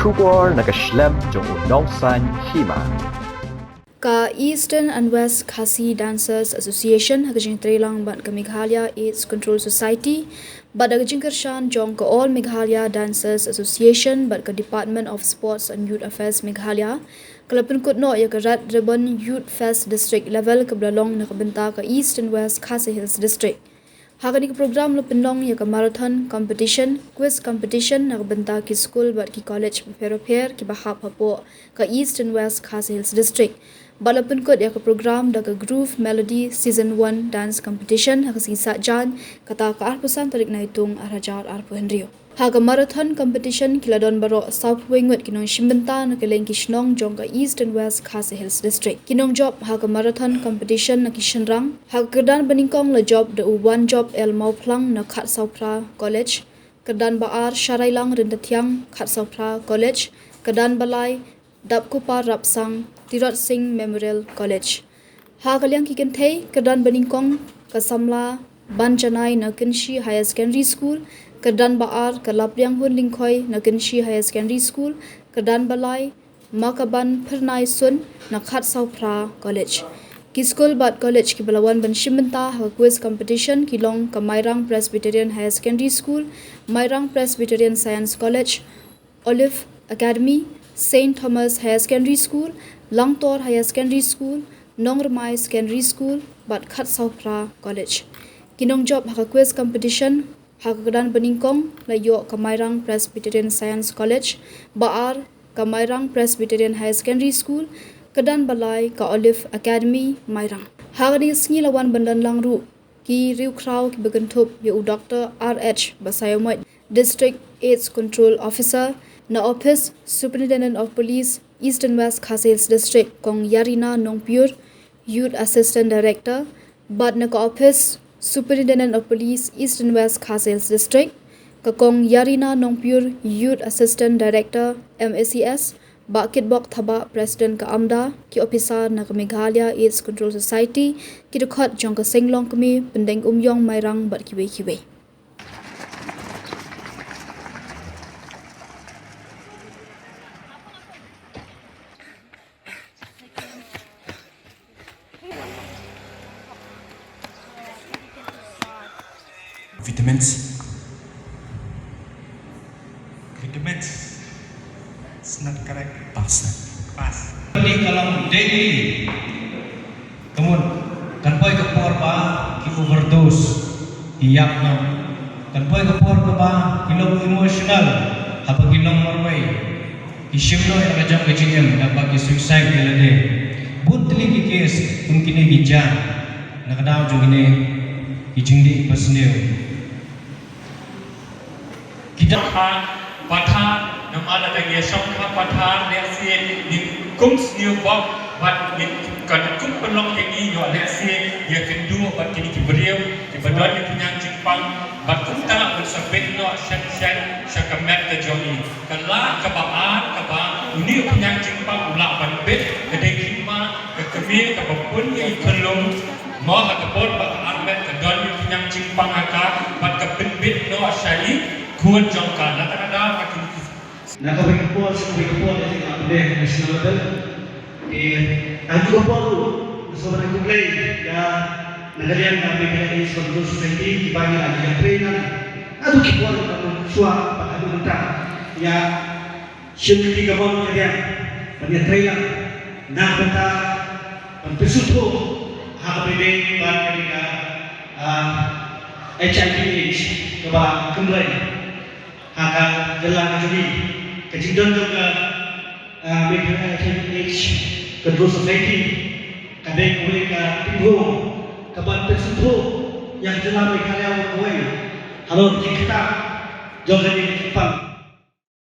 Shubor nakaslem jong unong san Hima. Ka Eastern and West Khasi Dancers Association hagajing Trelang ban ka Meghalaya AIDS Control Society bat hagajing kershan jong ka All Meghalaya Dancers Association bat ka Department of Sports and Youth Affairs Meghalaya kala Pynkut no ya ka Red Ribbon Youth Fest District level ka belalong na kabenta ka East and West Khasi Hills District. Hagani ka program lo pinong ya ka marathon competition, quiz competition na kabenta ki school bat ki college prepare ki bahap hapo ka East and West Khasi Hills District. Bala Pynkut ya ka program da ka Groove Melody Season 1 Dance Competition ha kasisa jan kata ka arpusan tarik na itong arajar arpu Henrio. Ha ka marathon competition kila don baro South Wingwit kinong shimbenta na kileng kishnong jong ka East and West Khasi Hills District. Kinong job ha ka marathon competition na kishenrang ha ka kedan beningkong la job da one job el mauplang na Khat Saupra College. Kedan baar Sharailang Rindatiang Khat Saupra College. Kedan balai Dapkupa Rapsang Tirot Singh Memorial College. Ha kaliang kiken thei kedan beningkong kasamla Banjanai na Kinshi Higher Secondary School, kedan baar kalapriang hun lingkhoi na Kinshi Higher Secondary School, kedan balai Makaban Pernai Sun na Khat Saupra College. Ki school bat college ki balawan ban shimbenta ha quiz competition kilong ka Mairang Presbyterian Higher Secondary School, Mairang Presbyterian Science College, Olive Academy, St. Thomas Higher Secondary School, Langtor Higher Secondary School, Nongramai Secondary School, bat Khat Saupra College. Kinong job haka quiz competition haka kedan beningkong layo Kamairang Presbyterian Science College, baar Kamairang Presbyterian Higher Secondary School, kedan balai ka Olive Academy Mairang. Haka ni sengi lawan bandan langru ki riu kraw ki begentup yu Dr. R.H. Basayomoy, District AIDS Control Officer na Office Superintendent of Police East and West Khasi Hills District kong Yarina Nongpur, Youth Assistant Director, bat na ka Office Superintendent of Police East and West Khasi Hills District, ka kong Yarina Nongpur, Youth Assistant Director, MACS, ba kitbok thaba President ka Amda, ki Officer na ka Meghalaya AIDS Control Society, ki dukhat jong ka Senglong kami, pendeng umyong Mairang bat kiway-kiway. Vitamins. It's not correct. Pass. Ini kalau daily, kemun kan boy kepor ba ki overdose, iyak no. Kan boy kepor ba kilong emotional, habang kilong marway. Isyuno yang kajang kecinyam dapat ki suicide dilade. Buntli ki case mungkin ni gijan. Nakadaw jung ini ijindi pasneo. Kita patah nama ada yang sokha patah lesi di kums new box bat di kan kum pelong yang ini yo lesi ya kedua bat kini kiberiu kibadon yang punya Jepang bat kum tanah bersabit no syan syakamet ke jomi kala kabaan kaba ini punya Jepang ulak ban bet kedai Hima ke kemir ke pun yang kelong mau hakapon bat armet ke don yang punya Jepang haka bat ke bet no syai kuat jangka, nada makin. Nak kau berkumpul jadi update national level. Aku kumpul, seorang aku play ya. Negara yang berkaitan dengan Control Society dibagi lagi yang trainer. Aku kumpul dengan suap pada mentah. Ya, sendiri kawan kerja, pada trainer. Nak benda, pensutu, HPD bagi HIV/AIDS kepada kembali. Haka jalan jadi kejidon juga Meghalaya HIV/AIDS Control Society kadang boleh ke timbul kapan tersentuh yang jalan Meghalaya Wawai halo kita jangan